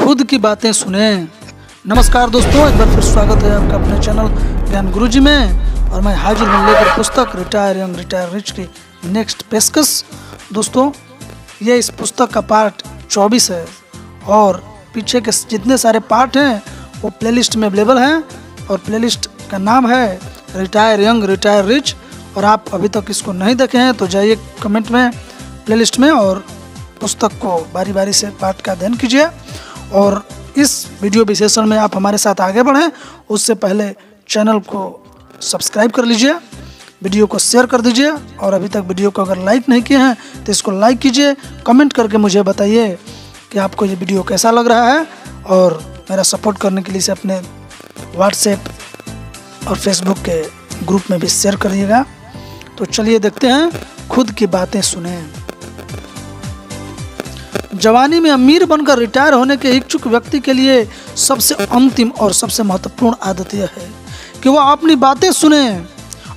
खुद की बातें सुने। नमस्कार दोस्तों, एक बार फिर स्वागत है आपका अपने चैनल ज्ञान गुरुजी में। और मैं हाजिर हूँ लेकर पुस्तक रिटायर यंग रिटायर रिच की नेक्स्ट पेशकश। दोस्तों, ये इस पुस्तक का पार्ट 24 है और पीछे के जितने सारे पार्ट हैं वो प्लेलिस्ट में अवेलेबल हैं और प्लेलिस्ट का नाम है रिटायर यंग रिटायर रिच। और आप अभी तक इसको नहीं देखे हैं तो जाइए कमेंट में प्लेलिस्ट में और पुस्तक को बारी बारी से पाठ का अध्ययन कीजिए। और इस वीडियो विश्लेषण में आप हमारे साथ आगे बढ़ें उससे पहले चैनल को सब्सक्राइब कर लीजिए, वीडियो को शेयर कर दीजिए और अभी तक वीडियो को अगर लाइक नहीं किए हैं तो इसको लाइक कीजिए। कमेंट करके मुझे बताइए कि आपको ये वीडियो कैसा लग रहा है और मेरा सपोर्ट करने के लिए इसे अपने व्हाट्सएप और फेसबुक के ग्रुप में भी शेयर करिएगा। तो चलिए देखते हैं खुद की बातें सुने। जवानी में अमीर बनकर रिटायर होने के इच्छुक व्यक्ति के लिए सबसे अंतिम और सबसे महत्वपूर्ण आदत यह है कि वह अपनी बातें सुने।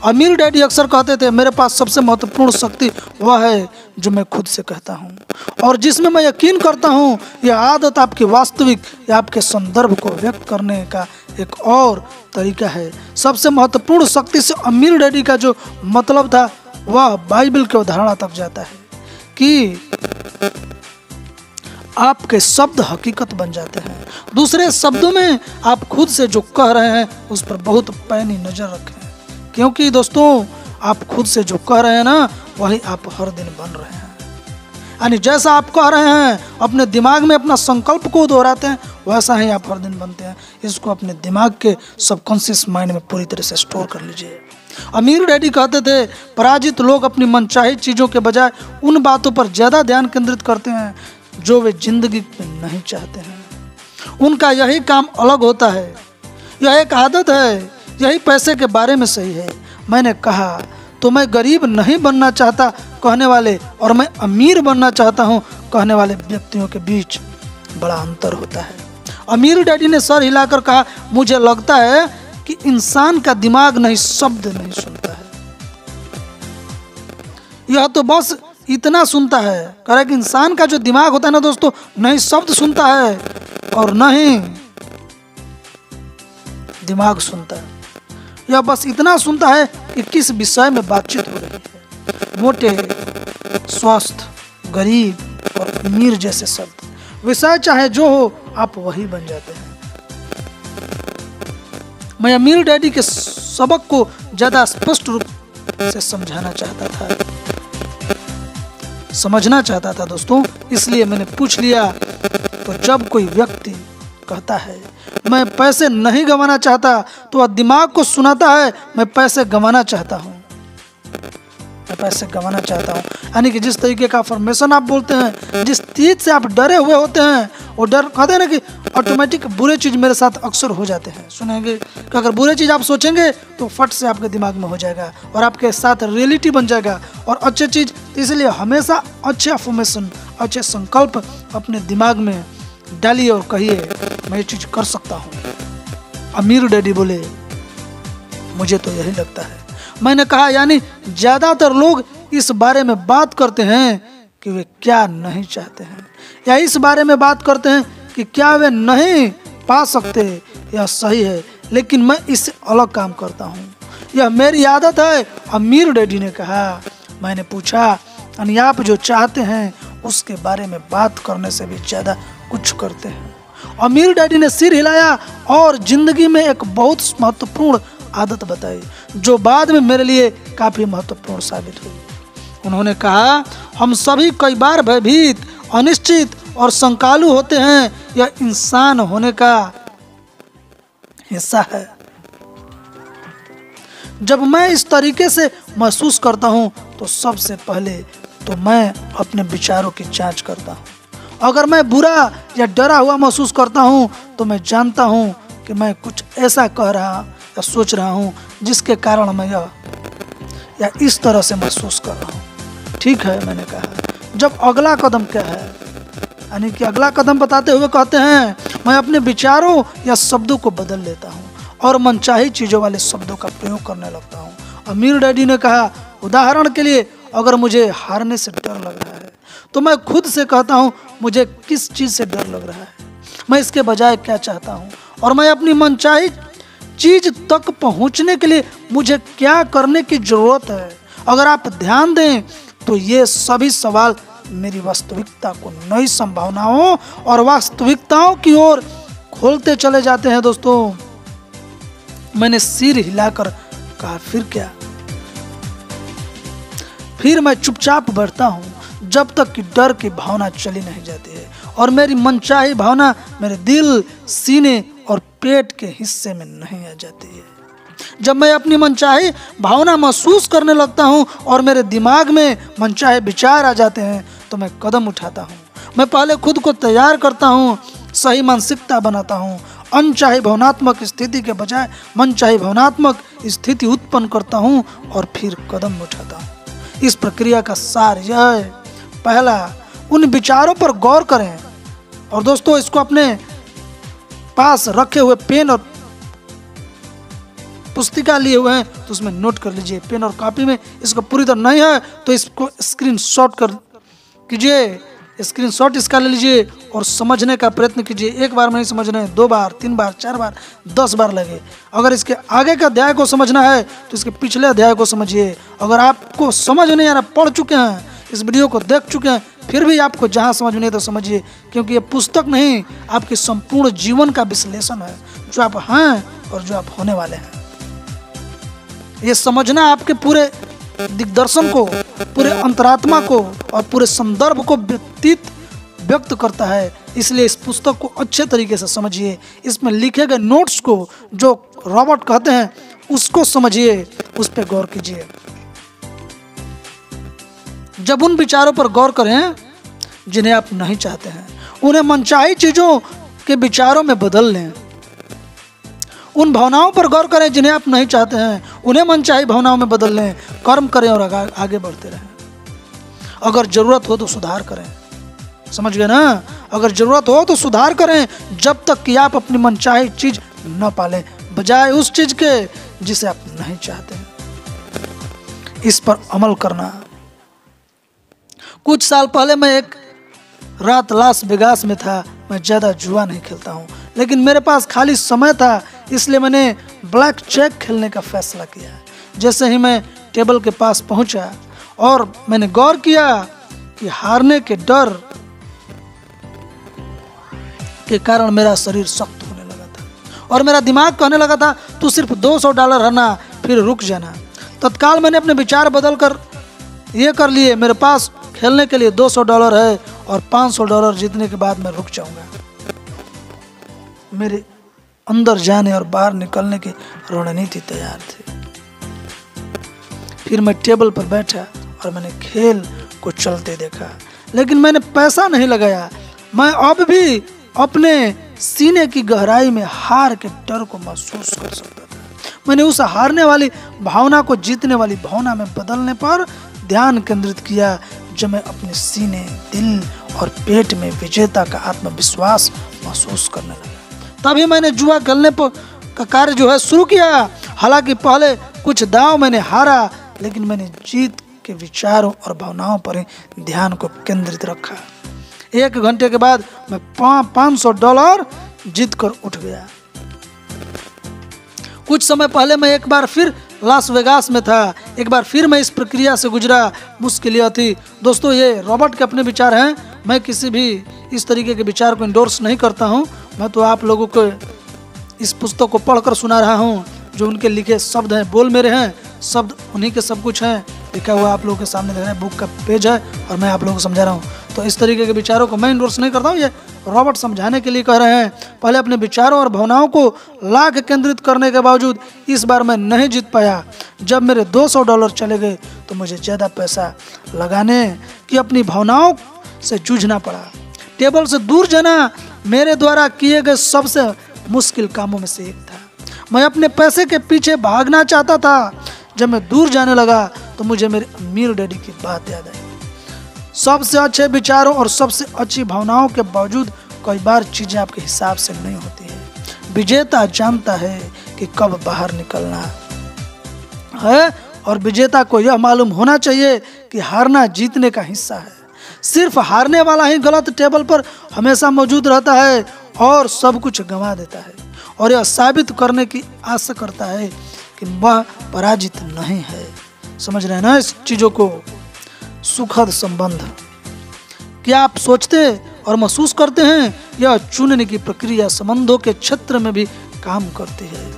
अमीर डैडी अक्सर कहते थे, मेरे पास सबसे महत्वपूर्ण शक्ति वह है जो मैं खुद से कहता हूँ और जिसमें मैं यकीन करता हूँ। यह आदत आपकी वास्तविक या आपके संदर्भ को व्यक्त करने का एक और तरीका है। सबसे महत्वपूर्ण शक्ति से अमीर डैडी का जो मतलब था वह बाइबल के उदाहरण तक जाता है कि आपके शब्द हकीकत बन जाते हैं। दूसरे शब्दों में आप खुद से जो कह रहे हैं उस पर बहुत पैनी नजर रखें, क्योंकि दोस्तों आप खुद से जो कह रहे हैं ना वही आप हर दिन बन रहे हैं। यानी जैसा आप कह रहे हैं अपने दिमाग में अपना संकल्प को दोहराते हैं वैसा ही आप हर दिन बनते हैं। इसको अपने दिमाग के सबकॉन्शियस माइंड में पूरी तरह से स्टोर कर लीजिए। अमीर डैडी कहते थे, पराजित लोग अपनी मनचाही चीज़ों के बजाय उन बातों पर ज़्यादा ध्यान केंद्रित करते हैं जो वे जिंदगी में नहीं चाहते हैं। उनका यही काम अलग होता है, यह एक आदत है, यही पैसे के बारे में सही है। मैंने कहा तो मैं गरीब नहीं बनना चाहता कहने वाले और मैं अमीर बनना चाहता हूँ कहने वाले व्यक्तियों के बीच बड़ा अंतर होता है। अमीर डैडी ने सर हिलाकर कहा, मुझे लगता है कि इंसान का दिमाग नहीं शब्द नहीं सुनता है, यह तो बस इतना सुनता है। कह रहा कि इंसान का जो दिमाग होता है ना दोस्तों, नहीं शब्द सुनता है और नहीं दिमाग सुनता है। यह बस इतना सुनता है कि किस विषय में बातचीत हो रही है। मोटे, स्वस्थ, गरीब और अमीर जैसे शब्द, विषय चाहे जो हो आप वही बन जाते हैं। मैं अमीर डैडी के सबक को ज्यादा स्पष्ट रूप से समझना चाहता था दोस्तों, इसलिए मैंने पूछ लिया। तो जब कोई व्यक्ति कहता है मैं पैसे नहीं गंवाना चाहता तो वह दिमाग को सुनाता है मैं पैसे गंवाना चाहता हूँ, मैं पैसे गंवाना चाहता हूँ। यानी कि जिस तरीके का फॉर्मेशन आप बोलते हैं, जिस चीज से आप डरे हुए होते हैं, वो डर कहते हैं ना कि ऑटोमेटिक बुरे चीज मेरे साथ अक्सर हो जाते हैं। सुनेंगे कि अगर बुरे चीज आप सोचेंगे तो फट से आपके दिमाग में हो जाएगा और आपके साथ रियलिटी बन जाएगा। और अच्छे चीज तो इसलिए हमेशा अच्छे अफर्मेशन, अच्छे संकल्प अपने दिमाग में डालिए और कहिए मैं ये चीज कर सकता हूँ। अमीर डैडी बोले, मुझे तो यही लगता है। मैंने कहा यानी ज्यादातर लोग इस बारे में बात करते हैं कि वे क्या नहीं चाहते हैं, या इस बारे में बात करते हैं कि क्या वे नहीं पा सकते। यह सही है, लेकिन मैं इससे अलग काम करता हूँ, यह मेरी आदत है। अमीर डैडी ने कहा। मैंने पूछा, यानी आप जो चाहते हैं उसके बारे में बात करने से भी ज्यादा कुछ करते हैं। अमीर डैडी ने सिर हिलाया और जिंदगी में एक बहुत महत्वपूर्ण आदत बताई जो बाद में मेरे लिए काफी महत्वपूर्ण साबित हुई। उन्होंने कहा, हम सभी कई बार भयभीत, अनिश्चित और शंकालु होते हैं। यह इंसान होने का हिस्सा है। जब मैं इस तरीके से महसूस करता हूँ तो सबसे पहले तो मैं अपने विचारों की जांच करता हूँ। अगर मैं बुरा या डरा हुआ महसूस करता हूँ तो मैं जानता हूँ कि मैं कुछ ऐसा कह रहा या सोच रहा हूँ जिसके कारण मैं या इस तरह से महसूस कर रहा हूँ। ठीक है, मैंने कहा। जब अगला कदम क्या है, यानी कि अगला कदम बताते हुए कहते हैं, मैं अपने विचारों या शब्दों को बदल लेता हूँ और मनचाही चीज़ों वाले शब्दों का प्रयोग करने लगता हूँ। अमीर डैडी ने कहा, उदाहरण के लिए अगर मुझे हारने से डर लग रहा है तो मैं खुद से कहता हूँ मुझे किस चीज़ से डर लग रहा है। मैं इसके बजाय क्या चाहता हूँ और मैं अपनी मनचाही चीज तक पहुँचने के लिए मुझे क्या करने की जरूरत है। अगर आप ध्यान दें तो ये सभी सवाल मेरी वास्तविकता को नई संभावनाओं और वास्तविकताओं की ओर खोलते चले जाते हैं। दोस्तों, मैंने सिर हिलाकर कहा, फिर क्या? फिर मैं चुपचाप बैठता हूँ जब तक कि डर की भावना चली नहीं जाती है और मेरी मनचाही भावना मेरे दिल, सीने और पेट के हिस्से में नहीं आ जाती है। जब मैं अपनी मनचाही भावना महसूस करने लगता हूँ और मेरे दिमाग में मनचाहे विचार आ जाते हैं तो मैं कदम उठाता हूँ। मैं पहले खुद को तैयार करता हूँ, सही मानसिकता बनाता हूँ, अनचाही भावनात्मक स्थिति के बजाय मनचाही भावनात्मक स्थिति उत्पन्न करता हूँ और फिर कदम उठाता हूँ। इस प्रक्रिया का सार यह है, पहला, उन विचारों पर गौर करें। और दोस्तों, इसको अपने पास रखे हुए पेन और पुस्तिका लिए हुए हैं तो उसमें नोट कर लीजिए। पेन और कॉपी में इसको पूरी तरह नहीं है तो इसको स्क्रीनशॉट कर कीजिए, स्क्रीनशॉट इसका ले लीजिए और समझने का प्रयत्न कीजिए। एक बार में नहीं समझना है, 2 बार, 3 बार, 4 बार, 10 बार लगे। अगर इसके आगे का अध्याय को समझना है तो इसके पिछले अध्याय को समझिए। अगर आपको समझ नहीं आ रहा, पढ़ चुके हैं, इस वीडियो को देख चुके हैं, फिर भी आपको जहाँ समझ नहीं है तो समझिए, क्योंकि ये पुस्तक नहीं, आपके संपूर्ण जीवन का विश्लेषण है, जो आप हैं और जो आप होने वाले हैं। ये समझना आपके पूरे दिग्दर्शन को, पूरे अंतरात्मा को और पूरे संदर्भ को व्यक्त करता है। इसलिए इस पुस्तक को अच्छे तरीके से समझिए। इसमें लिखे गए नोट्स को, जो रॉबर्ट कहते हैं, उसको समझिए, उस पर गौर कीजिए। जब उन विचारों पर गौर करें जिन्हें आप नहीं चाहते हैं, उन्हें मनचाही चीजों के विचारों में बदल लें। उन भावनाओं पर गौर करें जिन्हें आप नहीं चाहते हैं, उन्हें मनचाही भावनाओं में बदल लें। कर्म करें और आगे बढ़ते रहें। अगर जरूरत हो तो सुधार करें। समझ गए ना? अगर जरूरत हो तो सुधार करें जब तक कि आप अपनी मनचाही चीज न पालें, बजाय उस चीज के जिसे आप नहीं चाहते। इस पर अमल करना। कुछ साल पहले मैं एक रात लास वेगास में था। मैं ज़्यादा जुआ नहीं खेलता हूँ, लेकिन मेरे पास खाली समय था, इसलिए मैंने ब्लैक चेक खेलने का फैसला किया। जैसे ही मैं टेबल के पास पहुंचा और मैंने गौर किया कि हारने के डर के कारण मेरा शरीर सख्त होने लगा था और मेरा दिमाग कहने लगा था, तू सिर्फ $200 हारना, फिर रुक जाना। तत्काल मैंने अपने विचार बदल कर ये कर लिए, मेरे पास खेलने के लिए $200 है और $500 जीतने के बाद मैं रुक जाऊंगा। मेरे अंदर जाने और बाहर निकलने की रणनीति तैयार थी। फिर मैं टेबल पर बैठा और मैंने खेल को चलते देखा, लेकिन मैंने पैसा नहीं लगाया। मैं अब भी अपने सीने की गहराई में हार के डर को महसूस कर सकता था। मैंने उस हारने वाली भावना को जीतने वाली भावना में बदलने पर ध्यान केंद्रित किया, जब मैं अपने सीने, दिल और पेट में विजेता का आत्मविश्वास महसूस करने लगा। तभी मैंने जुआ खेलने का कार्य जो है शुरू किया। हालांकि पहले कुछ दांव मैंने हारा, लेकिन मैंने जीत के विचारों और भावनाओं पर ही ध्यान को केंद्रित रखा। 1 घंटे के बाद मैं $500 जीत कर उठ गया। कुछ समय पहले मैं एक बार फिर लास वेगास में था। एक बार फिर मैं इस प्रक्रिया से गुजरा। मुश्किल यह थी, दोस्तों, ये रॉबर्ट के अपने विचार हैं। मैं किसी भी इस तरीके के विचार को इंडोर्स नहीं करता हूँ। मैं तो आप लोगों को इस पुस्तक को पढ़कर सुना रहा हूँ। जो उनके लिखे शब्द हैं, बोल मेरे हैं, शब्द उन्हीं के सब कुछ हैं। लिखा हुआ आप लोगों के सामने देख रहे हैं, बुक का पेज है और मैं आप लोगों को समझा रहा हूँ। तो इस तरीके के विचारों को मैं इंडोर्स नहीं करता हूँ, ये रॉबर्ट समझाने के लिए कह रहे हैं। पहले अपने विचारों और भावनाओं को लाख केंद्रित करने के बावजूद इस बार मैं नहीं जीत पाया। जब मेरे $200 चले गए तो मुझे ज़्यादा पैसा लगाने की अपनी भावनाओं से जूझना पड़ा। टेबल से दूर जाना मेरे द्वारा किए गए सबसे मुश्किल कामों में से एक था। मैं अपने पैसे के पीछे भागना चाहता था। जब मैं दूर जाने लगा तो मुझे मेरे अमीर डैडी की बात याद आई। सबसे अच्छे विचारों और सबसे अच्छी भावनाओं के बावजूद कई बार चीजें आपके हिसाब से नहीं होती है। विजेता जानता है कि कब बाहर निकलना है और विजेता को यह मालूम होना चाहिए कि हारना जीतने का हिस्सा है। सिर्फ हारने वाला ही गलत टेबल पर हमेशा मौजूद रहता है और सब कुछ गंवा देता है और यह साबित करने की आशा करता है कि वह पराजित नहीं है। समझ रहे हैं ना इस चीजों को? सुखद संबंध, क्या आप सोचते और महसूस करते हैं? यह चुनने की प्रक्रिया संबंधों के क्षेत्र में भी काम करती है।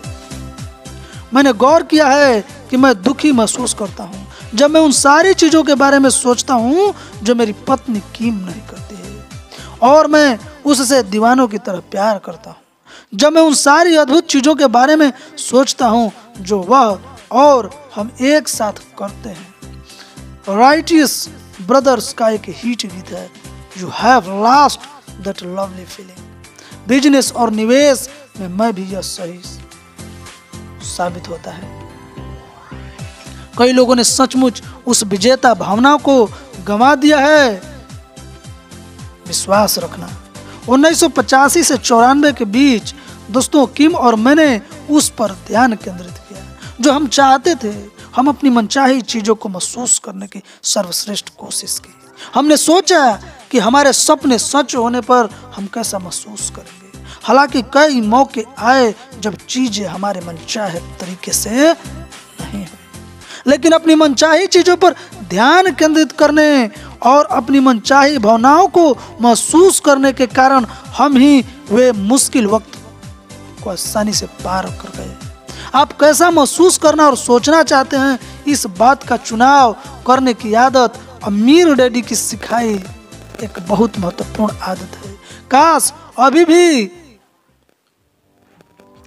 मैंने गौर किया है कि मैं दुखी महसूस करता हूँ जब मैं उन सारी चीजों के बारे में सोचता हूँ जो मेरी पत्नी कीम नहीं करती है, और मैं उससे दीवानों की तरह प्यार करता हूँ जब मैं उन सारी अद्भुत चीजों के बारे में सोचता हूँ जो वह और हम एक साथ करते हैं। राइटियस ब्रदर्स का एक हिट गीत है, you have lost that lovely feeling. Business और निवेश में मैं भी यह सही साबित होता है। कई लोगों ने सचमुच उस विजेता भावना को गंवा दिया है। विश्वास रखना, 1985 से 94 के बीच दोस्तों किम और मैंने उस पर ध्यान केंद्रित किया जो हम चाहते थे। हम अपनी मनचाही चीजों को महसूस करने की सर्वश्रेष्ठ कोशिश की। हमने सोचा कि हमारे सपने सच होने पर हम कैसा महसूस करेंगे। हालांकि कई मौके आए जब चीजें हमारे मनचाहे तरीके से नहीं हुई, लेकिन अपनी मनचाही चीजों पर ध्यान केंद्रित करने और अपनी मनचाही भावनाओं को महसूस करने के कारण हम ही वे मुश्किल वक्त को आसानी से पार कर गए। आप कैसा महसूस करना और सोचना चाहते हैं, इस बात का चुनाव करने की आदत अमीर डैडी की सिखाई एक बहुत महत्वपूर्ण आदत है। काश अभी भी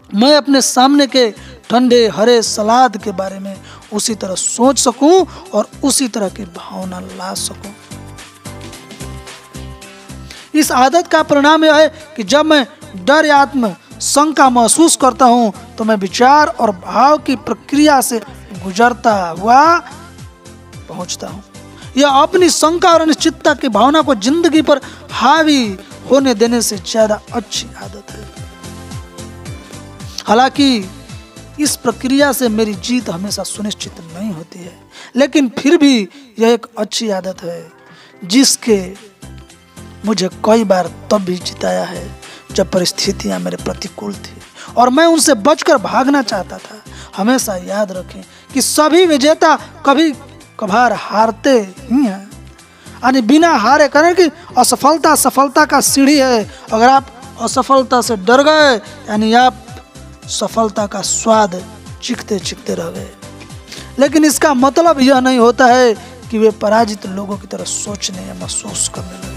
मैं अपने सामने के ठंडे हरे सलाद के बारे में उसी तरह सोच सकूं और उसी तरह की भावना ला सकूं। इस आदत का परिणाम यह है कि जब मैं डर या आत्म शंका महसूस करता हूं तो मैं विचार और भाव की प्रक्रिया से गुजरता हुआ पहुंचता हूं। यह अपनी शंका और अनिश्चितता की भावना को जिंदगी पर हावी होने देने से ज्यादा अच्छी आदत है। हालांकि इस प्रक्रिया से मेरी जीत हमेशा सुनिश्चित नहीं होती है, लेकिन फिर भी यह एक अच्छी आदत है जिसके मुझे कई बार तब भी जिताया है जब परिस्थितियां मेरे प्रतिकूल थी और मैं उनसे बचकर भागना चाहता था। हमेशा याद रखें कि सभी विजेता कभी कभार हारते ही हैं। यानी बिना हारे करें कि असफलता सफलता का सीढ़ी है। अगर आप असफलता से डर गए यानी आप सफलता का स्वाद चीखते चीखते रह गए। लेकिन इसका मतलब यह नहीं होता है कि वे पराजित लोगों की तरह सोचने या महसूस करने लगे।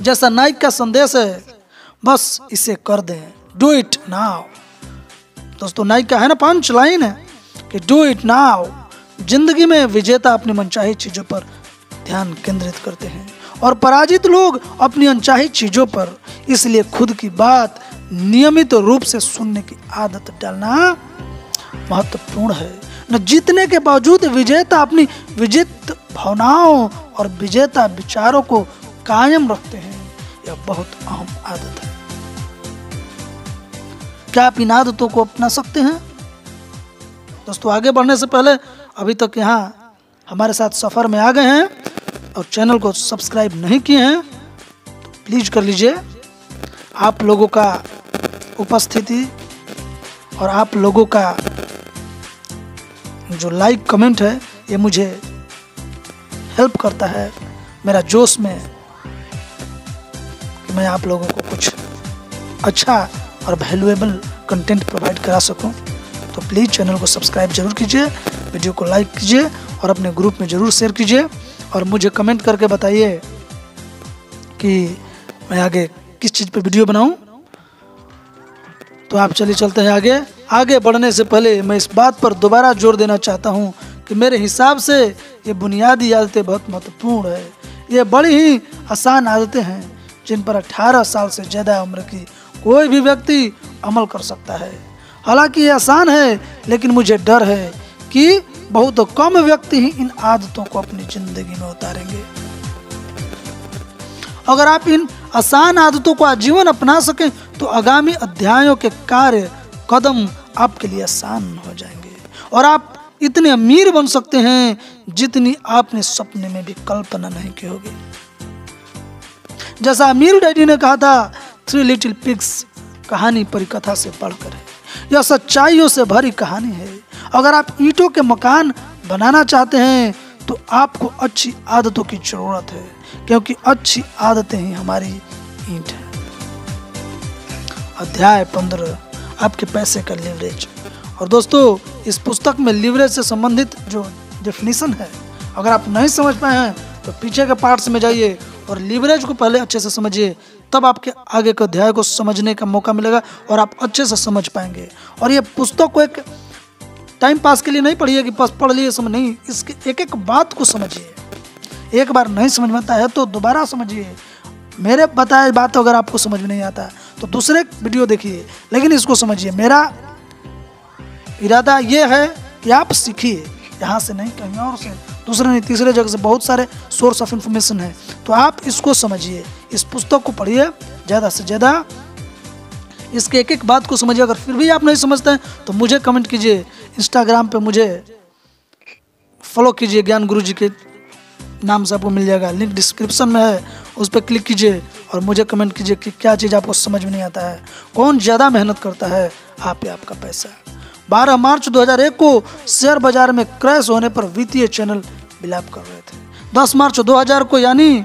जैसा नाइक का संदेश है, बस इसे कर दें, डू इट नाउ। दोस्तों नाइक का है ना पंच लाइन है कि डू इट नाउ। जिंदगी में विजेता अपनी मनचाही चीजों पर ध्यान केंद्रित करते हैं और पराजित लोग अपनी अनचाही चीजों पर। इसलिए खुद की बात नियमित रूप से सुनने की आदत डालना महत्वपूर्ण है। न जीतने के बावजूद विजेता अपनी विजित भावनाओं और विजेता विचारों को कायम रखते हैं। यह बहुत अहम आदत है। क्या आप इन आदतों को अपना सकते हैं? दोस्तों आगे बढ़ने से पहले अभी तक यहाँ हमारे साथ सफर में आ गए हैं और चैनल को सब्सक्राइब नहीं किए हैं तो प्लीज कर लीजिए। आप लोगों का उपस्थिति और आप लोगों का जो लाइक कमेंट है ये मुझे हेल्प करता है मेरा जोश में कि मैं आप लोगों को कुछ अच्छा और वैल्यूएबल कंटेंट प्रोवाइड करा सकूं। तो प्लीज़ चैनल को सब्सक्राइब जरूर कीजिए, वीडियो को लाइक कीजिए और अपने ग्रुप में ज़रूर शेयर कीजिए और मुझे कमेंट करके बताइए कि मैं आगे किस चीज़ पे वीडियो बनाऊं। तो आप चलिए चलते हैं आगे। आगे बढ़ने से पहले मैं इस बात पर दोबारा जोर देना चाहता हूं कि मेरे हिसाब से ये बुनियादी आदतें बहुत महत्वपूर्ण है। ये बड़ी ही आसान आदतें हैं जिन पर 18 साल से ज़्यादा उम्र की कोई भी व्यक्ति अमल कर सकता है। हालांकि ये आसान है, लेकिन मुझे डर है कि बहुत कम व्यक्ति ही इन आदतों को अपनी जिंदगी में उतारेंगे। अगर आप इन आसान आदतों को आजीवन अपना सकें तो आगामी अध्यायों के कार्य कदम आपके लिए आसान हो जाएंगे और आप इतने अमीर बन सकते हैं जितनी आपने सपने में भी कल्पना नहीं की होगी। जैसा अमीर डैडी ने कहा था थ्री लिटिल पिग्स कहानी परिकथा से पढ़कर है। यह सच्चाइयों से भरी कहानी है। अगर आप ईंटों के मकान बनाना चाहते हैं तो आपको अच्छी आदतों की जरूरत है, क्योंकि अच्छी आदतें ही हमारी ईंट है। अध्याय 15, आपके पैसे का लीवरेज। और दोस्तों, इस पुस्तक में लीवरेज से संबंधित जो डेफिनेशन है, अगर आप नहीं समझ पाए हैं तो पीछे के पार्ट्स में जाइए और लीवरेज को पहले अच्छे से समझिए, तब आपके आगे के अध्याय को समझने का मौका मिलेगा और आप अच्छे से समझ पाएंगे। और ये पुस्तक को एक टाइम पास के लिए नहीं पढ़िए कि बस पढ़ लिए समझ, नहीं, इसके एक एक बात को समझिए। एक बार नहीं समझ में आता है तो दोबारा समझिए। मेरे बताए बात अगर आपको समझ में नहीं आता तो दूसरे वीडियो देखिए, लेकिन इसको समझिए। मेरा इरादा ये है कि आप सीखिए, यहाँ से नहीं, कहीं और से, दूसरे नहीं, तीसरे जगह से बहुत सारे सोर्स ऑफ इंफॉर्मेशन है, तो आप इसको समझिए। इस पुस्तक को पढ़िए ज़्यादा से ज़्यादा, इसके एक एक बात को समझिए। अगर फिर भी आप नहीं समझते हैं तो मुझे कमेंट कीजिए, इंस्टाग्राम पे मुझे फॉलो कीजिए, ज्ञान गुरु जी के नाम से आपको मिल जाएगा, लिंक डिस्क्रिप्शन में है, उस पर क्लिक कीजिए और मुझे कमेंट कीजिए कि क्या चीज़ आपको समझ में नहीं आता है, कौन ज़्यादा मेहनत करता है, आप या आपका पैसा। 12 मार्च 2001 को शेयर बाजार में क्रैश होने पर वित्तीय चैनल विलाप कर रहे थे। 10 मार्च 2000 को, यानी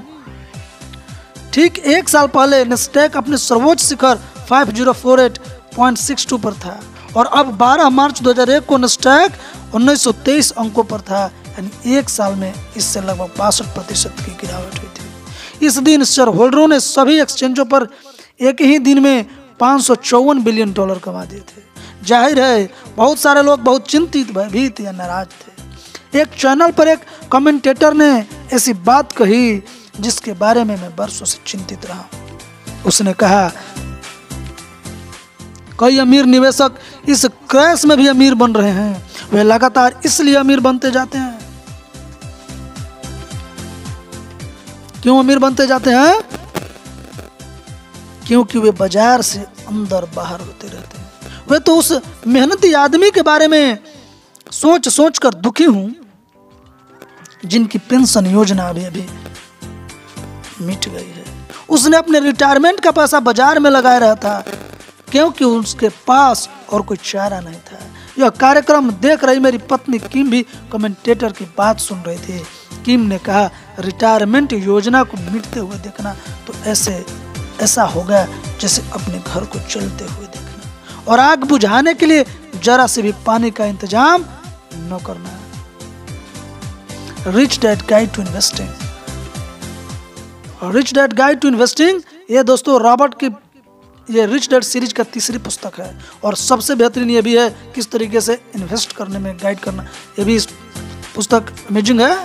ठीक एक साल पहले, नेस्डैक अपने सर्वोच्च शिखर 5048.62 पर था और अब 12 मार्च 2001 को नेस्डैक 1923 अंकों पर था, यानी एक साल में इससे लगभग 62% की गिरावट हुई थी। इस दिन शेयर होल्डरों ने सभी एक्सचेंजों पर एक ही दिन में $554 बिलियन कमा दिए थे। जाहिर है बहुत सारे लोग बहुत चिंतित, भयभीत या नाराज थे। एक चैनल पर एक कमेंटेटर ने ऐसी बात कही जिसके बारे में मैं बरसों से चिंतित रहा। उसने कहा, कई अमीर निवेशक इस क्रैश में भी अमीर बन रहे हैं। वे लगातार इसलिए अमीर बनते जाते हैं। क्यों अमीर बनते जाते हैं? क्योंकि वे बाजार से अंदर बाहर होते रहते हैं। वे तो उस मेहनती आदमी के बारे में सोच सोच कर दुखी हूं जिनकी पेंशन योजना अभी अभी मिट गई है। उसने अपने रिटायरमेंट का पैसा बाजार में लगाया रहा था क्योंकि उसके पास और कोई चारा नहीं था। यह कार्यक्रम देख रही मेरी पत्नी किम भी कमेंटेटर की बात सुन रही थी। किम ने कहा, रिटायरमेंट योजना को मिटते हुए देखना तो ऐसा होगा जैसे अपने घर को चलते हुए देखना और आग बुझाने के लिए जरा से भी पानी का इंतजाम न करना। Rich dad guide to investing. Rich dad guide to investing, ये दोस्तों रॉबर्ट की ये रिच डैड सीरीज का तीसरी पुस्तक है और सबसे बेहतरीन ये भी है किस तरीके से इन्वेस्ट करने में गाइड करना। ये भी इस पुस्तक अमेजिंग है।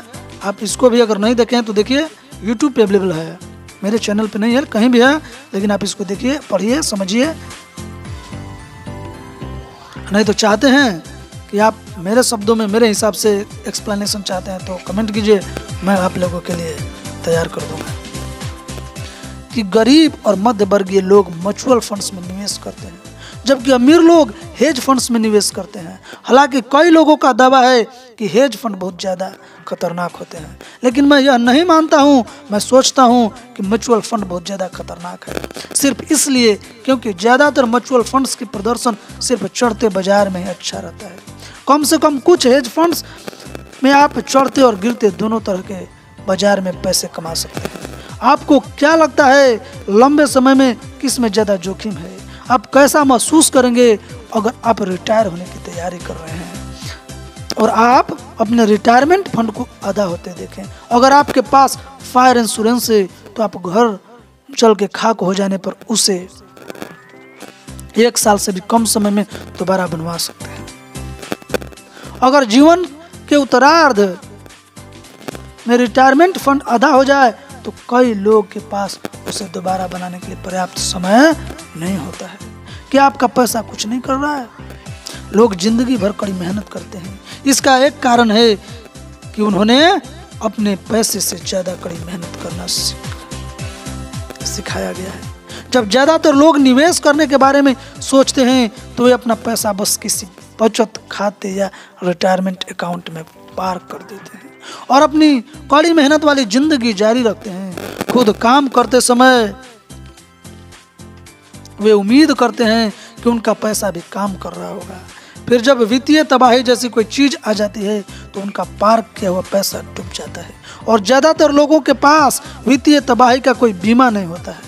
आप इसको भी अगर नहीं देखें तो देखिए, यूट्यूब पे अवेलेबल है, मेरे चैनल पे नहीं है, कहीं भी है, लेकिन आप इसको देखिए, पढ़िए, समझिए। नहीं तो चाहते हैं कि आप मेरे शब्दों में मेरे हिसाब से एक्सप्लेनेशन चाहते हैं तो कमेंट कीजिए, मैं आप लोगों के लिए तैयार कर दूंगा। कि गरीब और मध्य वर्गीय लोग म्यूचुअल फंड्स में निवेश करते हैं जबकि अमीर लोग हेज फंड्स में निवेश करते हैं। हालांकि कई लोगों का दावा है कि हेज फंड बहुत ज़्यादा खतरनाक होते हैं, लेकिन मैं यह नहीं मानता हूं। मैं सोचता हूं कि म्यूचुअल फंड बहुत ज़्यादा खतरनाक है, सिर्फ इसलिए क्योंकि ज़्यादातर म्यूचुअल फंड्स की प्रदर्शन सिर्फ चढ़ते बाजार में ही अच्छा रहता है। कम से कम कुछ हेज फंड्स में आप चढ़ते और गिरते दोनों तरह के बाजार में पैसे कमा सकते हैं। आपको क्या लगता है लंबे समय में किस में ज़्यादा जोखिम है? आप कैसा महसूस करेंगे अगर आप रिटायर होने की तैयारी कर रहे हैं और आप अपने रिटायरमेंट फंड को आधा होते देखें? अगर आपके पास फायर इंश्योरेंस है तो आप घर चल के खाक हो जाने पर उसे 1 साल से भी कम समय में दोबारा बनवा सकते हैं। अगर जीवन के उत्तरार्ध में रिटायरमेंट फंड आधा हो जाए तो कई लोग के पास उसे दोबारा बनाने के लिए पर्याप्त समय नहीं होता है। क्या आपका पैसा कुछ नहीं कर रहा है? लोग जिंदगी भर कड़ी मेहनत करते हैं। इसका एक कारण है कि उन्होंने अपने पैसे से ज्यादा कड़ी मेहनत करना सिखाया गया है। जब ज्यादातर लोग निवेश करने के बारे में सोचते हैं तो वे अपना पैसा बस किसी बचत खाते या रिटायरमेंट अकाउंट में पार्क कर देते हैं और अपनी कड़ी मेहनत वाली जिंदगी जारी रखते हैं। खुद काम करते समय वे उम्मीद करते हैं कि उनका पैसा भी काम कर रहा होगा। फिर जब वित्तीय तबाही जैसी कोई चीज आ जाती है तो उनका पार्क किया हुआ पैसा डूब जाता है। और ज्यादातर लोगों के पास वित्तीय तबाही का कोई बीमा नहीं होता है।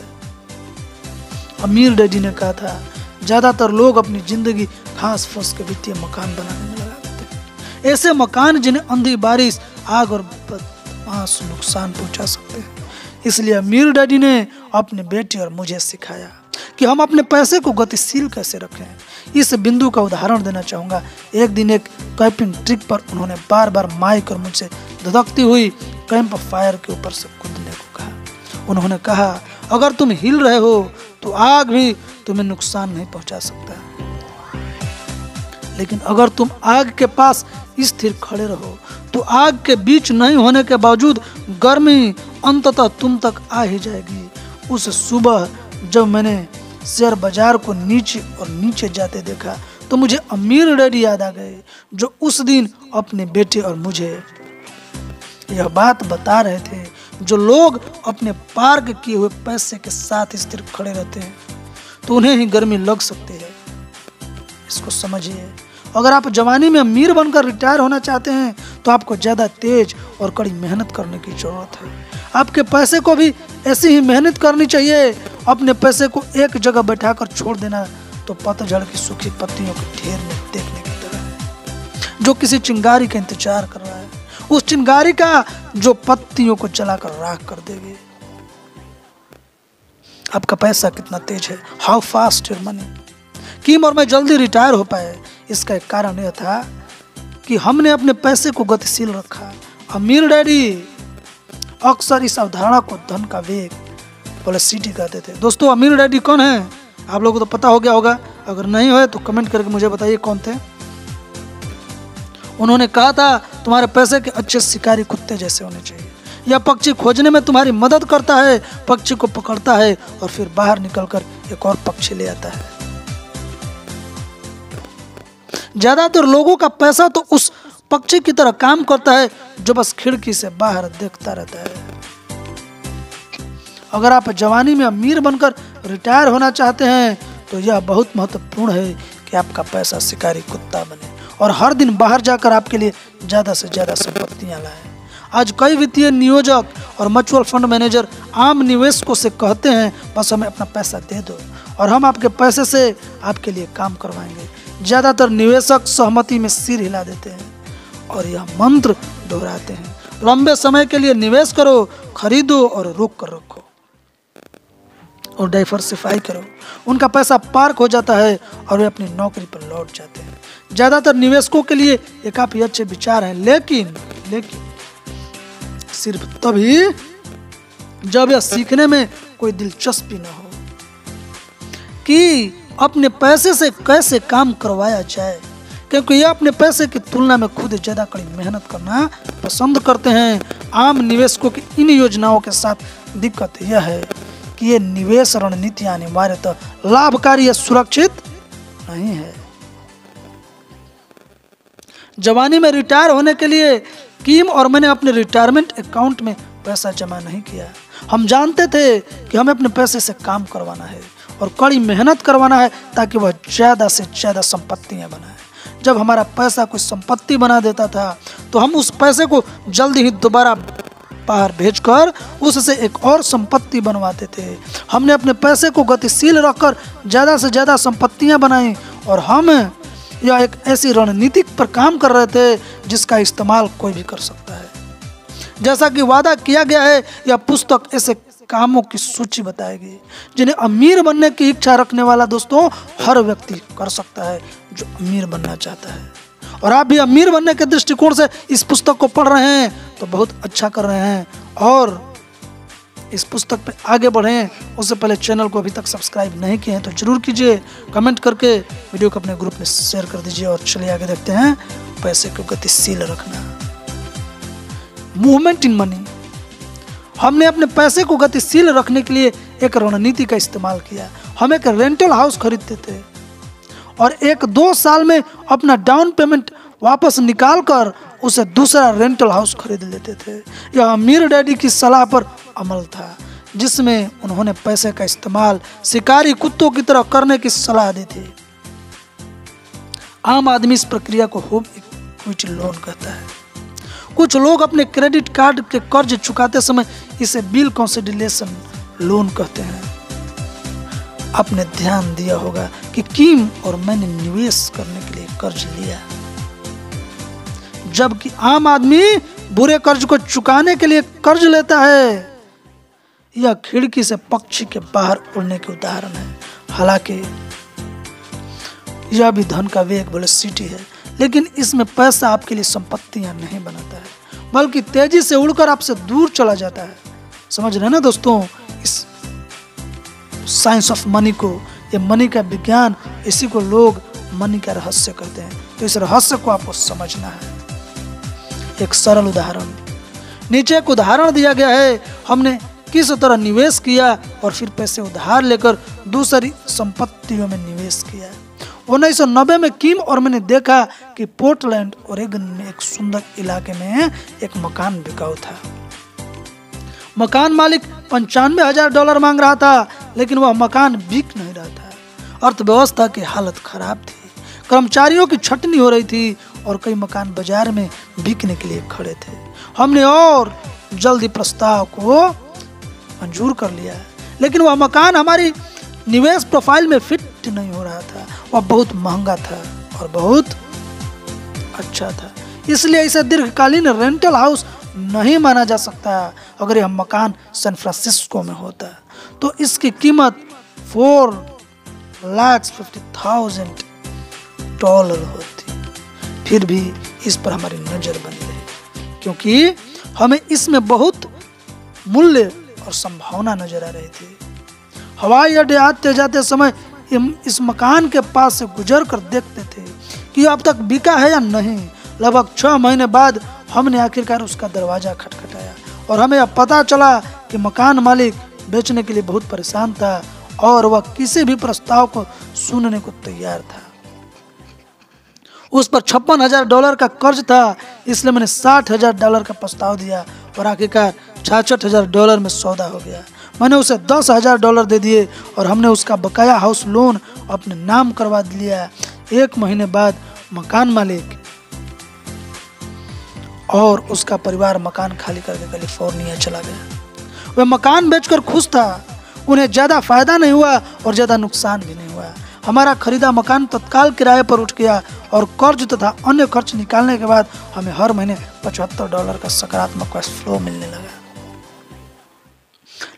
अमीर डैडी ने कहा था, ज्यादातर लोग अपनी जिंदगी घास फूस के वित्तीय मकान बनाने में लगा देते हैं, ऐसे मकान जिन्हें आंधी बारिश आग और बदमाश नुकसान पहुंचा सकते हैं। इसलिए अमीर डैडी ने अपने बेटे और मुझे सिखाया कि हम अपने पैसे को गतिशील कैसे रखें। इस बिंदु का उदाहरण देना चाहूँगा। एक दिन एक कैंपिंग ट्रिप पर उन्होंने बार बार माइक और मुझसे धधकती हुई कैंप फायर के ऊपर से कूदने को कहा। उन्होंने कहा, अगर तुम हिल रहे हो तो आग भी तुम्हें नुकसान नहीं पहुंचा सकता, लेकिन अगर तुम आग के पास स्थिर खड़े रहो तो आग के बीच नहीं होने के बावजूद गर्मी अंततः तुम तक आ ही जाएगी। उस सुबह जब मैंने शेयर बाजार को नीचे और नीचे जाते देखा तो मुझे अमीर डैडी याद आ गए, जो उस दिन अपने बेटे और मुझे यह बात बता रहे थे। जो लोग अपने पार्क किए हुए पैसे के साथ स्थिर खड़े रहते हैं तो उन्हें ही गर्मी लग सकती है। इसको समझिए। अगर आप जवानी में अमीर बनकर रिटायर होना चाहते हैं तो आपको ज़्यादा तेज और कड़ी मेहनत करने की जरूरत है। आपके पैसे को भी ऐसी ही मेहनत करनी चाहिए। अपने पैसे को एक जगह बैठाकर छोड़ देना तो पतझड़ की सूखी पत्तियों के ढेर में देखने की तरह है, जो किसी चिंगारी का इंतजार कर रहा है, उस चिंगारी का जो पत्तियों को जलाकर राख कर देगी। आपका पैसा कितना तेज है, हाउ फास्ट योर मनी। किम और मैं जल्दी रिटायर हो पाए, इसका एक कारण यह था कि हमने अपने पैसे को गतिशील रखा। अमीर डैडी अक्सर इस अवधारणा को धन का वेग वेलोसिटी कहते थे। दोस्तों, अमीर डैडी कौन है? आप लोगों को तो पता हो गया होगा, अगर नहीं हो तो कमेंट करके मुझे बताइए कौन थे। उन्होंने कहा था, तुम्हारे पैसे के अच्छे शिकारी कुत्ते जैसे होने चाहिए। यह पक्षी खोजने में तुम्हारी मदद करता है, पक्षी को पकड़ता है और फिर बाहर निकलकर एक और पक्षी ले आता है। ज्यादातर लोगों का पैसा तो उस पक्षी की तरह काम करता है जो बस खिड़की से बाहर देखता रहता है। अगर आप जवानी में अमीर बनकर रिटायर होना चाहते हैं तो यह बहुत महत्वपूर्ण है कि आपका पैसा शिकारी कुत्ता बने और हर दिन बाहर जाकर आपके लिए ज़्यादा से ज़्यादा संपत्तियां लाए। आज कई वित्तीय नियोजक और म्यूचुअल फंड मैनेजर आम निवेशकों से कहते हैं, बस हमें अपना पैसा दे दो और हम आपके पैसे से आपके लिए काम करवाएंगे। ज़्यादातर निवेशक सहमति में सिर हिला देते हैं और यह मंत्र दोहराते हैं, लंबे समय के लिए निवेश करो, खरीदो और रोक कर रखो और डाइवर्सिफाई करो। उनका पैसा पार्क हो जाता है और वे अपनी नौकरी पर लौट जाते हैं। ज़्यादातर निवेशकों के लिए ये काफ़ी अच्छे विचार हैं, लेकिन सिर्फ तभी जब यह सीखने में कोई दिलचस्पी न हो कि अपने पैसे से कैसे काम करवाया जाए, क्योंकि ये अपने पैसे की तुलना में खुद ज़्यादा कड़ी मेहनत करना पसंद करते हैं। आम निवेशकों की इन योजनाओं के साथ दिक्कत यह है कि ये निवेश रणनीतियां अनिवार्यतः लाभकारी या सुरक्षित नहीं है। जवानी में रिटायर होने के लिए किम और मैंने अपने रिटायरमेंट अकाउंट में पैसा जमा नहीं किया। हम जानते थे कि हमें अपने पैसे से काम करवाना है और कड़ी मेहनत करवाना है ताकि वह ज़्यादा से ज़्यादा संपत्तियां बनाए। जब हमारा पैसा कोई संपत्ति बना देता था तो हम उस पैसे को जल्दी ही दोबारा बाहर भेजकर उससे एक और संपत्ति बनवाते थे। हमने अपने पैसे को गतिशील रखकर ज़्यादा से ज़्यादा संपत्तियां बनाई और हम यह एक ऐसी रणनीति पर काम कर रहे थे जिसका इस्तेमाल कोई भी कर सकता है। जैसा कि वादा किया गया है, यह पुस्तक ऐसे कामों की सूची बताएगी जिन्हें अमीर बनने की इच्छा रखने वाला दोस्तों हर व्यक्ति कर सकता है जो अमीर बनना चाहता है। और आप भी अमीर बनने के दृष्टिकोण से इस पुस्तक को पढ़ रहे हैं तो बहुत अच्छा कर रहे हैं और इस पुस्तक पे आगे बढ़ें। उससे पहले चैनल को अभी तक सब्सक्राइब नहीं किए हैं तो जरूर कीजिए, कमेंट करके वीडियो को अपने ग्रुप में शेयर कर दीजिए। और चलिए आगे देखते हैं पैसे को गतिशील रखना। Movement in money. हमने अपने पैसे को गतिशील रखने के लिए एक रणनीति का इस्तेमाल किया। हम एक रेंटल हाउस खरीदते थे और 1-2 साल में अपना डाउन पेमेंट वापस निकाल कर उसे दूसरा रेंटल हाउस खरीद लेते थे। यह अमीर डैडी की सलाह पर अमल था। जिसमें उन्होंने पैसे का इस्तेमाल शिकारी कुत्तों की तरह करने की सलाह दी थी। आम आदमी इस प्रक्रिया को होम इक्विटी लोन कहता है। कुछ लोग अपने क्रेडिट कार्ड के कर्ज चुकाते समय इसे बिल कंसोलिडेशन लोन कहते हैं। आपने ध्यान दिया होगा कि किम और मैंने निवेश करने के लिए कर्ज लिया, जबकि आम आदमी बुरे कर्ज को चुकाने के लिए कर्ज लेता है। यह खिड़की से पक्षी के बाहर उड़ने के उदाहरण है। हालांकि यह भी धन का वेग वेलोसिटी है, लेकिन इसमें पैसा आपके लिए संपत्तियां नहीं बनाता है, बल्कि तेजी से उड़कर आपसे दूर चला जाता है। समझ रहे हैं ना दोस्तों इस साइंस ऑफ मनी को? ये मनी का विज्ञान, इसी को लोग मनी का रहस्य कहते हैं। तो इस रहस्य को आपको समझना है। एक सरल उदाहरण, नीचे एक उदाहरण दिया गया है। हमने किस तरह निवेश किया और फिर पैसे उधार लेकर दूसरी संपत्तियों में निवेश किया। 1990 में किम और मैंने देखा कि पोर्टलैंड ओरेगन में एक सुंदर इलाके में एक मकान बिकाऊ था। मकान मालिक $95,000 मांग रहा था, लेकिन वह मकान बिक नहीं रहा था। अर्थव्यवस्था की हालत खराब थी, कर्मचारियों की छटनी हो रही थी और कई मकान बाजार में बिकने के लिए खड़े थे। हमने और जल्दी प्रस्ताव को मंजूर कर लिया, लेकिन वह मकान हमारी निवेश प्रोफाइल में फिट नहीं हो रहा था। वह बहुत महंगा था और बहुत अच्छा था, इसलिए इसे दीर्घकालीन रेंटल हाउस नहीं माना जा सकता। अगर यह मकान सैन फ्रांसिस्को में होता तो इसकी कीमत $4,50,000 होती। फिर भी इस पर हमारी नजर बनी रही, क्योंकि हमें इसमें बहुत मूल्य और संभावना नजर आ रही थी। हवाई अड्डे आते जाते समय इस मकान के पास से गुजर कर देखते थे कि अब तक बिका है या नहीं। लगभग 6 महीने बाद हमने आखिरकार उसका दरवाजा खटखटाया और हमें अब पता चला कि मकान मालिक बेचने के लिए बहुत परेशान था और वह किसी भी प्रस्ताव को सुनने को तैयार था। उस पर $56,000 का कर्ज था, इसलिए मैंने $60,000 का प्रस्ताव दिया और आखिरकार $66,000 में सौदा हो गया। मैंने उसे $10,000 दे दिए और हमने उसका बकाया हाउस लोन अपने नाम करवा लिया। 1 महीने बाद मकान मालिक और उसका परिवार मकान खाली करके कैलिफोर्निया चला गया। वह मकान बेचकर खुश था। उन्हें ज्यादा फायदा नहीं हुआ और ज्यादा नुकसान भी नहीं हुआ। हमारा खरीदा मकान तत्काल किराए पर उठ गया और कर्ज तथा अन्य खर्च निकालने के बाद हमें हर महीने $75 का सकारात्मक कैश फ्लो मिलने लगा।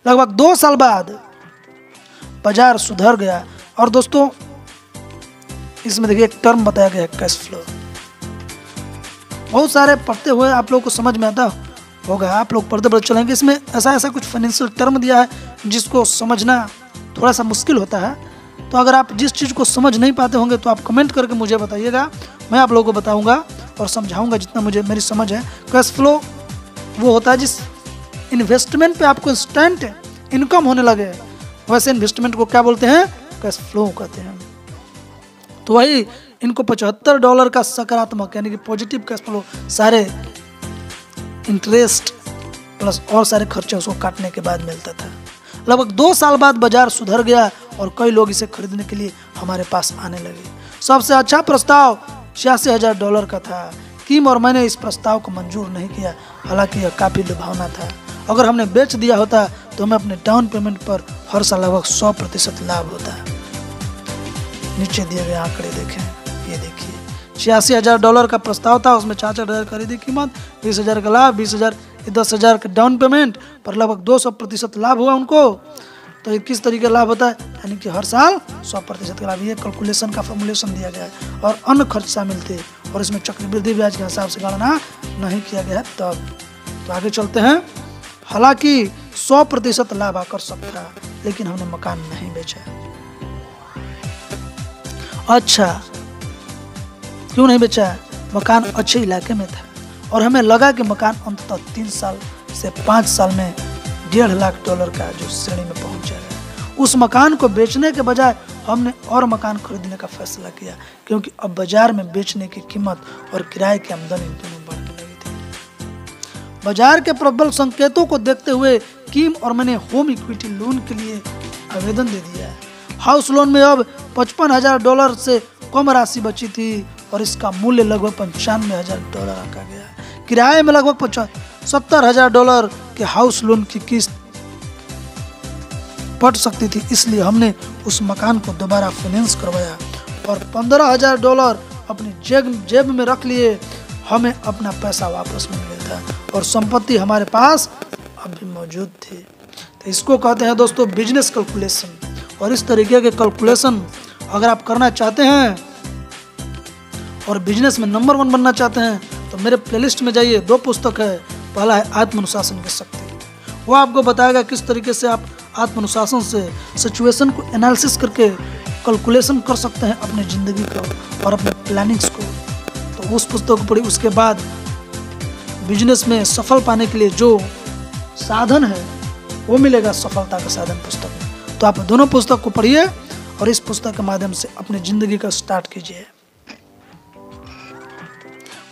लगभग 2 साल बाद बाजार सुधर गया और दोस्तों इसमें देखिए एक टर्म बताया गया है, कैश फ्लो। बहुत सारे पढ़ते हुए आप लोगों को समझ में आता होगा, आप लोग पढ़ते पढ़ते चलेंगे। इसमें ऐसा कुछ फाइनेंशियल टर्म दिया है जिसको समझना थोड़ा सा मुश्किल होता है। तो अगर आप जिस चीज़ को समझ नहीं पाते होंगे तो आप कमेंट करके मुझे बताइएगा, मैं आप लोगों को बताऊंगा और समझाऊंगा जितना मुझे मेरी समझ है। कैश फ्लो वो होता है जिस इन्वेस्टमेंट पे आपको इंस्टेंट इनकम होने लगे, वैसे इन्वेस्टमेंट को क्या बोलते हैं? कैश फ्लो कहते हैं। तो वही इनको $75 का सकारात्मक यानी कि पॉजिटिव कैश फ्लो, सारे इंटरेस्ट प्लस और सारे खर्चे उसको काटने के बाद मिलता था। लगभग 2 साल बाद बाजार सुधर गया और कई लोग इसे खरीदने के लिए हमारे पास आने लगे। सबसे अच्छा प्रस्ताव $86,000 का था। किम और मैंने इस प्रस्ताव को मंजूर नहीं किया, हालांकि यह काफ़ी लुभावना था। अगर हमने बेच दिया होता तो हमें अपने डाउन पेमेंट पर हर साल लगभग 100% लाभ होता। नीचे दिए गए आंकड़े देखें, ये देखिए $86,000 का प्रस्ताव था, उसमें 66,000 खरीदी कीमत, 20,000 का लाभ, 20,000 10,000 का डाउन पेमेंट पर लगभग 200% लाभ हुआ उनको। तो ये किस तरीके लाभ होता है, यानी कि हर साल 100% का लाभ। ये कैलकुलेशन का फॉर्मूलेशन दिया गया है और अन्य खर्च शामिल थे और इसमें चक्रवृद्धि ब्याज के हिसाब से गणना नहीं किया गया है। तब तो आगे चलते हैं। हालांकि 100% लाभ आकर्षक था, लेकिन हमने मकान नहीं बेचा। अच्छा, क्यों नहीं बेचा? मकान अच्छे इलाके में था और हमें लगा कि मकान अंततः 3 साल से 5 साल में $1.5 लाख का जो श्रेणी में पहुंच जाएगा। उस मकान को बेचने के बजाय हमने और मकान खरीदने का फैसला किया, क्योंकि अब बाजार में बेचने की कीमत और किराए की आमदनी दोनों बढ़ने लगी थी। बाजार के प्रबल संकेतों को देखते हुए किम और मैंने होम इक्विटी लोन के लिए आवेदन दे दिया है। हाउस लोन में अब $55,000 से कम राशि बची थी और इसका मूल्य लगभग $95,000 रखा गया। किराए में लगभग $70,000 के हाउस लोन की किस्त पड़ सकती थी, इसलिए हमने उस मकान को दोबारा फाइनेंस करवाया और $15,000 अपनी जेब में रख लिए। हमें अपना पैसा वापस मिल गया था और संपत्ति हमारे पास अभी मौजूद थी। तो इसको कहते हैं दोस्तों बिजनेस कैलकुलेशन। और इस तरीके के कैलकुलेशन अगर आप करना चाहते हैं और बिजनेस में नंबर 1 बनना चाहते हैं तो मेरे प्लेलिस्ट में जाइए। 2 पुस्तक है। पहला है आत्मानुशासन की शक्ति, वो आपको बताएगा किस तरीके से आप आत्मानुशासन से सिचुएशन को एनालिसिस करके कैलकुलेशन कर सकते हैं अपने ज़िंदगी को और अपने प्लानिंग्स को। तो उस पुस्तक को पढ़ी। उसके बाद बिजनेस में सफल पाने के लिए जो साधन है वो मिलेगा सफलता का साधन पुस्तक में। तो आप दोनों पुस्तक को पढ़िए और इस पुस्तक के माध्यम से अपनी ज़िंदगी का स्टार्ट कीजिए।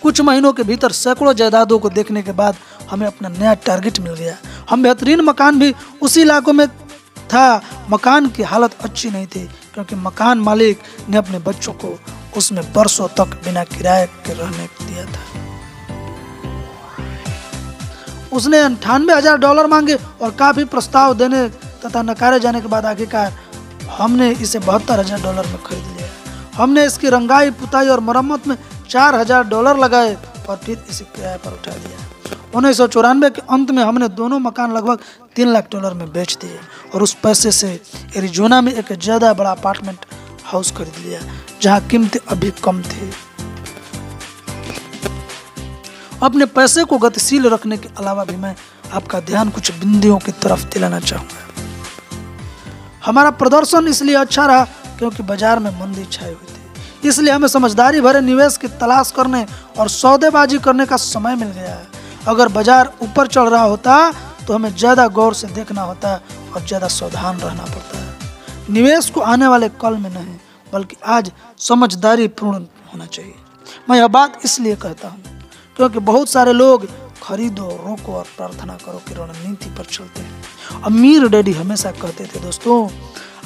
कुछ महीनों के भीतर सैकड़ों जायदादों को देखने के बाद हमें अपना नया टारगेट मिल गया। हम बेहतरीन मकान भी उसी इलाकों में था। मकान की हालत अच्छी नहीं थी क्योंकि मकान मालिक ने अपने बच्चों को उसमें बरसों तक बिना किराए के रहने दिया था। उसने $98,000 मांगे और काफी प्रस्ताव देने तथा नकारे जाने के बाद आखिरकार हमने इसे $72,000 में खरीद लिया। हमने इसकी रंगाई, पुताई और मरम्मत में $4,000 लगाए और फिर इसे किराए पर उठा दिया। 1994 के अंत में हमने दोनों मकान लगभग $3 लाख में बेच दिए और उस पैसे से एरिजोना में एक ज़्यादा बड़ा अपार्टमेंट हाउस खरीद लिया जहां कीमतें अभी कम थी। अपने पैसे को गतिशील रखने के अलावा भी मैं आपका ध्यान कुछ बिंदुओं की तरफ दिलाना चाहूँगा। हमारा प्रदर्शन इसलिए अच्छा रहा क्योंकि बाजार में मंदी छाई हुई थी, इसलिए हमें समझदारी भरे निवेश की तलाश करने और सौदेबाजी करने का समय मिल गया है। अगर बाजार ऊपर चढ़ रहा होता तो हमें ज़्यादा गौर से देखना होता और ज़्यादा सावधान रहना पड़ता है। निवेश को आने वाले कल में नहीं बल्कि आज समझदारी पूर्ण होना चाहिए। मैं यह बात इसलिए कहता हूँ क्योंकि बहुत सारे लोग खरीदो, रोको और प्रार्थना करो की रणनीति पर चलते हैं। अमीर डैडी हमेशा कहते थे दोस्तों,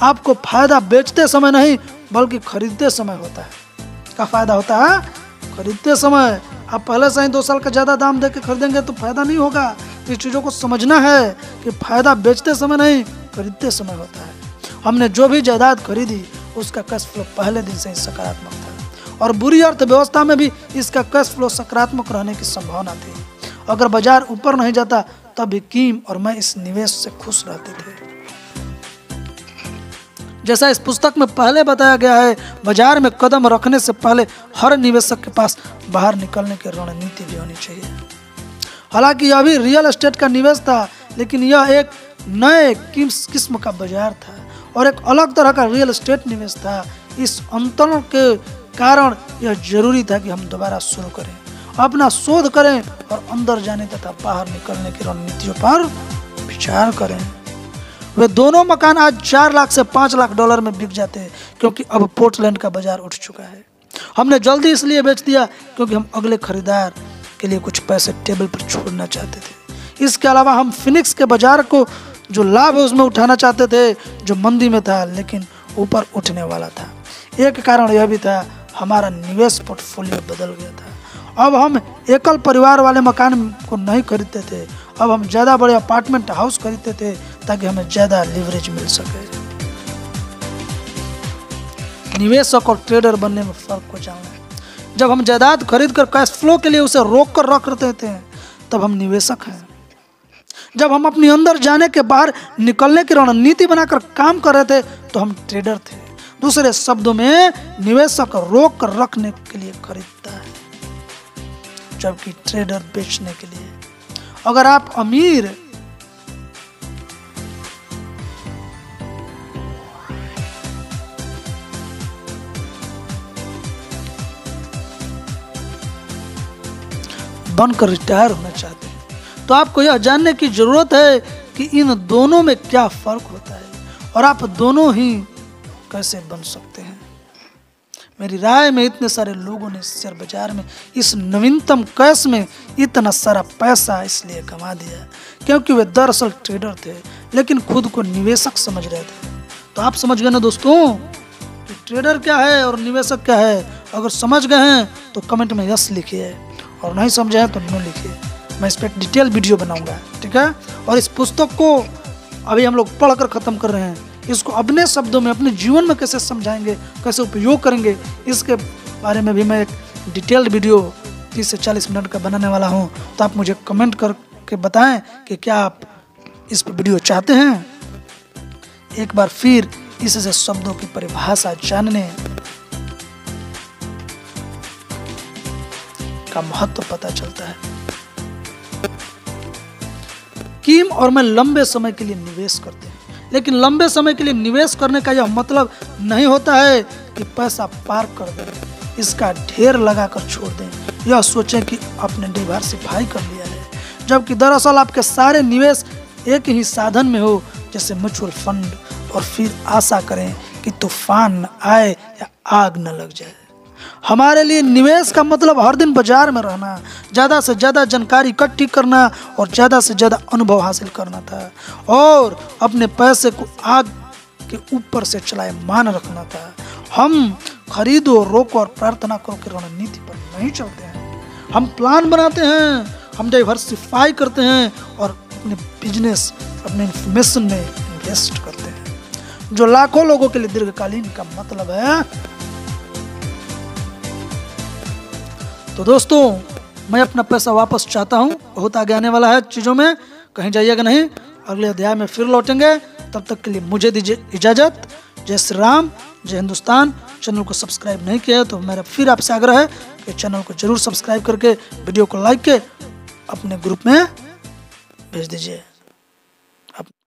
आपको फायदा बेचते समय नहीं बल्कि खरीदते समय होता है। क्या फायदा होता है? खरीदते समय। आप पहले से ही 2 साल का ज़्यादा दाम दे के खरीदेंगे तो फायदा नहीं होगा। इस चीज़ों को समझना है कि फायदा बेचते समय नहीं खरीदते समय होता है। हमने जो भी जायदाद खरीदी उसका कैश फ्लो पहले दिन से ही सकारात्मक था और बुरी अर्थव्यवस्था में भी इसका कैश फ्लो सकारात्मक रहने की संभावना थी। अगर बाजार ऊपर नहीं जाता तब भी कीम और मैं इस निवेश से खुश रहते थे। जैसा इस पुस्तक में पहले बताया गया है, बाजार में कदम रखने से पहले हर निवेशक के पास बाहर निकलने की रणनीति भी होनी चाहिए। हालांकि यह भी रियल एस्टेट का निवेश था, लेकिन यह एक नए किस्म का बाजार था और एक अलग तरह का रियल एस्टेट निवेश था। इस अंतर के कारण यह जरूरी था कि हम दोबारा शुरू करें, अपना शोध करें और अंदर जाने तथा बाहर निकलने की रणनीतियों पर विचार करें। वे दोनों मकान आज $4 लाख से $5 लाख में बिक जाते हैं क्योंकि अब पोर्टलैंड का बाजार उठ चुका है। हमने जल्दी इसलिए बेच दिया क्योंकि हम अगले खरीदार के लिए कुछ पैसे टेबल पर छोड़ना चाहते थे। इसके अलावा हम फिनिक्स के बाजार को जो लाभ है उसमें उठाना चाहते थे जो मंदी में था लेकिन ऊपर उठने वाला था। एक कारण यह भी था हमारा निवेश पोर्टफोलियो बदल गया था। अब हम एकल परिवार वाले मकान को नहीं खरीदते थे, अब हम ज़्यादा बड़े अपार्टमेंट हाउस खरीदते थे ताकि हमें ज़्यादा लिवरेज मिल सके। निवेशक और ट्रेडर बनने में फ़र्क को जानना। जब हम जायदाद खरीद कर कैश फ्लो के लिए उसे रोक कर रख रहे थे तब हम निवेशक हैं। जब हम अपने अंदर जाने के बाहर निकलने की रणनीति बनाकर काम कर रहे थे तो हम ट्रेडर थे। दूसरे शब्दों में निवेशक रोक कर रखने के लिए खरीदता है जबकि ट्रेडर बेचने के लिए। अगर आप अमीर बनकर रिटायर होना चाहते हैं तो आपको यह जानने की जरूरत है कि इन दोनों में क्या फर्क होता है और आप दोनों ही कैसे बन सकते हैं। मेरी राय में इतने सारे लोगों ने शेयर बाजार में इस नवीनतम कैश में इतना सारा पैसा इसलिए कमा दिया क्योंकि वे दरअसल ट्रेडर थे, लेकिन खुद को निवेशक समझ रहे थे। तो आप समझ गए ना दोस्तों कि ट्रेडर क्या है और निवेशक क्या है। अगर समझ गए हैं तो कमेंट में यस लिखिए और नहीं समझे हैं तो नो लिखिए। मैं इस पर डिटेल वीडियो बनाऊंगा, ठीक है। और इस पुस्तक को अभी हम लोग पढ़कर ख़त्म कर रहे हैं। इसको अपने शब्दों में अपने जीवन में कैसे समझाएंगे, कैसे उपयोग करेंगे, इसके बारे में भी मैं एक डिटेल्ड वीडियो 30 से 40 मिनट का बनाने वाला हूं। तो आप मुझे कमेंट करके बताएं कि क्या आप इस पर वीडियो चाहते हैं। एक बार फिर इससे शब्दों की परिभाषा जानने का महत्व पता चलता है। किम और मैं लंबे समय के लिए निवेश करते हैं, लेकिन लंबे समय के लिए निवेश करने का यह मतलब नहीं होता है कि पैसा पार्क कर दें, इसका ढेर लगाकर छोड़ दें, यह सोचें कि आपने डिवर्सिफाई कर लिया है, जबकि दरअसल आपके सारे निवेश एक ही साधन में हो, जैसे म्यूचुअल फंड, और फिर आशा करें कि तूफान न आए या आग न लग जाए। हमारे लिए निवेश का मतलब हर दिन बाजार में रहना, ज़्यादा से ज़्यादा जानकारी इकट्ठी करना और ज़्यादा से ज़्यादा अनुभव हासिल करना था, और अपने पैसे को आग के ऊपर से चलायमान रखना था। हम खरीदो, रोको और प्रार्थना करो की रणनीति पर नहीं चलते हैं। हम प्लान बनाते हैं, हम डाइवर्सिफाई करते हैं और अपने बिजनेस, अपने इंफॉर्मेशन में इन्वेस्ट करते हैं, जो लाखों लोगों के लिए दीर्घकालीन का मतलब है। तो दोस्तों, मैं अपना पैसा वापस चाहता हूँ। बहुत आगे आने वाला है चीज़ों में, कहीं जाइएगा नहीं। अगले अध्याय में फिर लौटेंगे, तब तक के लिए मुझे दीजिए इजाज़त। जय श्री राम, जय हिंदुस्तान। चैनल को सब्सक्राइब नहीं किया है तो मेरा फिर आपसे आग्रह है कि चैनल को जरूर सब्सक्राइब करके वीडियो को लाइक के अपने ग्रुप में भेज दीजिए।